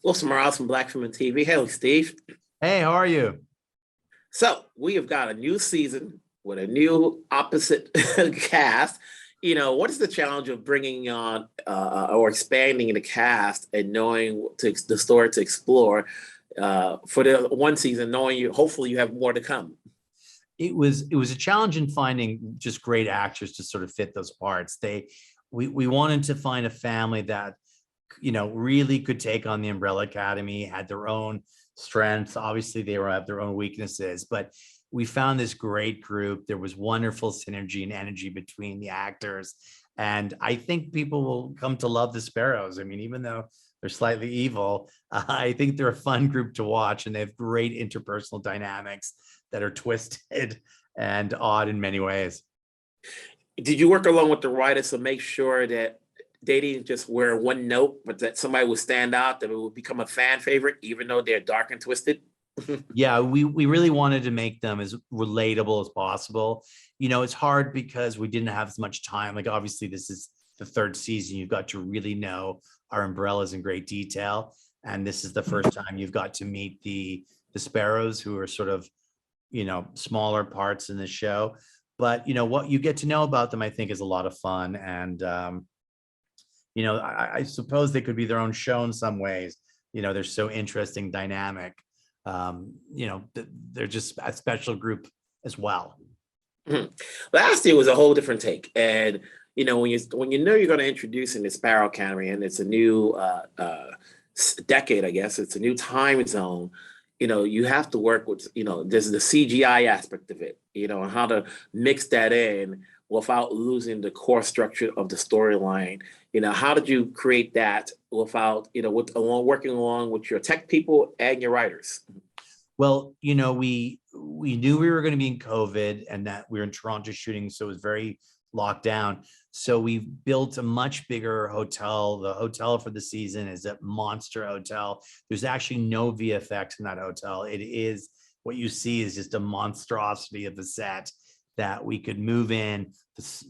Wilson Morales from Black Film and TV. Hello, Steve. Hey, how are you? So we have got a new season with a new opposite cast. What is the challenge of bringing on or expanding the cast and knowing the story to explore for the one season, knowing hopefully you have more to come? It was a challenge in finding just great actors to sort of fit those parts. We wanted to find a family that really could take on the Umbrella Academy, had their own strengths. Obviously, they have their own weaknesses, but we found this great group. There was wonderful synergy and energy between the actors. And I think people will come to love the Sparrows. I mean, even though they're slightly evil, I think they're a fun group to watch, and they have great interpersonal dynamics that are twisted and odd in many ways. Did you work along with the writers to make sure that they didn't just wear one note, but that somebody would stand out, that it would become a fan favorite, even though they're dark and twisted? Yeah, we really wanted to make them as relatable as possible. It's hard because we didn't have as much time. Like, obviously, this is the third season. You've got to really know our umbrellas in great detail. And this is the first time you've got to meet the Sparrows, who are sort of, smaller parts in the show. But, what you get to know about them, I think, is a lot of fun. And, I suppose they could be their own show in some ways. They're so interesting, dynamic. They're just a special group as well. Mhm. Last year was a whole different take, and when you're going to introduce in the Sparrow Academy, and it's a new decade, I guess it's a new time zone. You have to work with there's the CGI aspect of it, and how to mix that in without losing the core structure of the storyline. How did you create that without working along with your tech people and your writers? Well, we knew we were going to be in COVID and that we were in Toronto shooting, so it was very locked down. So we built a much bigger hotel. The hotel for the season is a monster hotel. There's actually no VFX in that hotel. It is, what you see is just a monstrosity of the set that we could move in.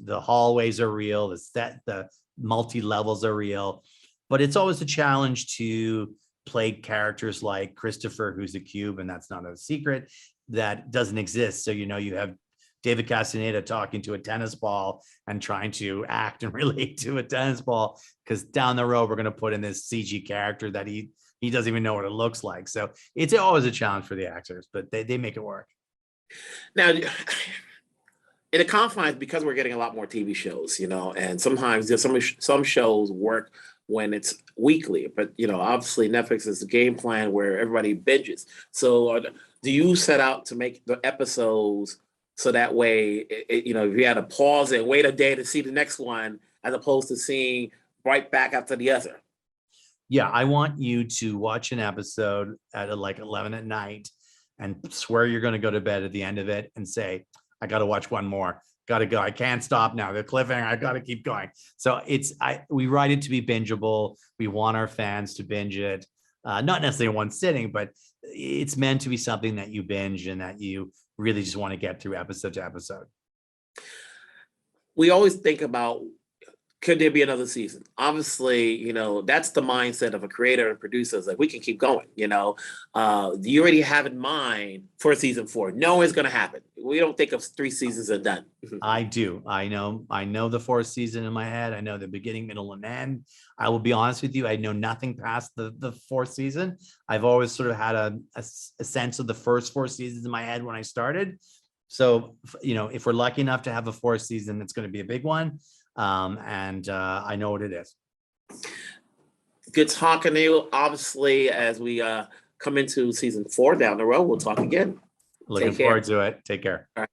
The hallways are real. The multi-levels are real. But it's always a challenge to play characters like Christopher, who's a cube, and that's not a secret, that doesn't exist. So, you have David Castaneda talking to a tennis ball and trying to act and relate to a tennis ball, because down the road, we're going to put in this CG character that he doesn't even know what it looks like. So it's always a challenge for the actors, but they make it work. Now, in the confines, because we're getting a lot more TV shows, and sometimes there's some shows work when it's weekly, but obviously Netflix is the game plan where everybody binges. So do you set out to make the episodes so that way, if you had to pause and wait a day to see the next one, as opposed to seeing right back after the other? Yeah, I want you to watch an episode at like 11 at night and swear you're going to go to bed at the end of it and say, I got to watch one more. Got to go. I can't stop now. The cliffhanger. I got to keep going. So we write it to be bingeable. We want our fans to binge it, not necessarily in one sitting, but it's meant to be something that you binge and that you really just want to get through episode to episode. We always think about, could there be another season? Obviously, that's the mindset of a creator and producer, is like, we can keep going. Do you already have in mind for season 4? No, it's going to happen. We don't think of 3 seasons and done. I do. I know the 4th season in my head. I know the beginning, middle, and end. I will be honest with you. I know nothing past the 4th season. I've always sort of had a sense of the first 4 seasons in my head when I started. So, if we're lucky enough to have a 4th season, it's going to be a big one. And I know what it is. Good talking to you. Obviously, as we come into season 4 down the road, we'll talk again. Looking forward to it. Take care. All right.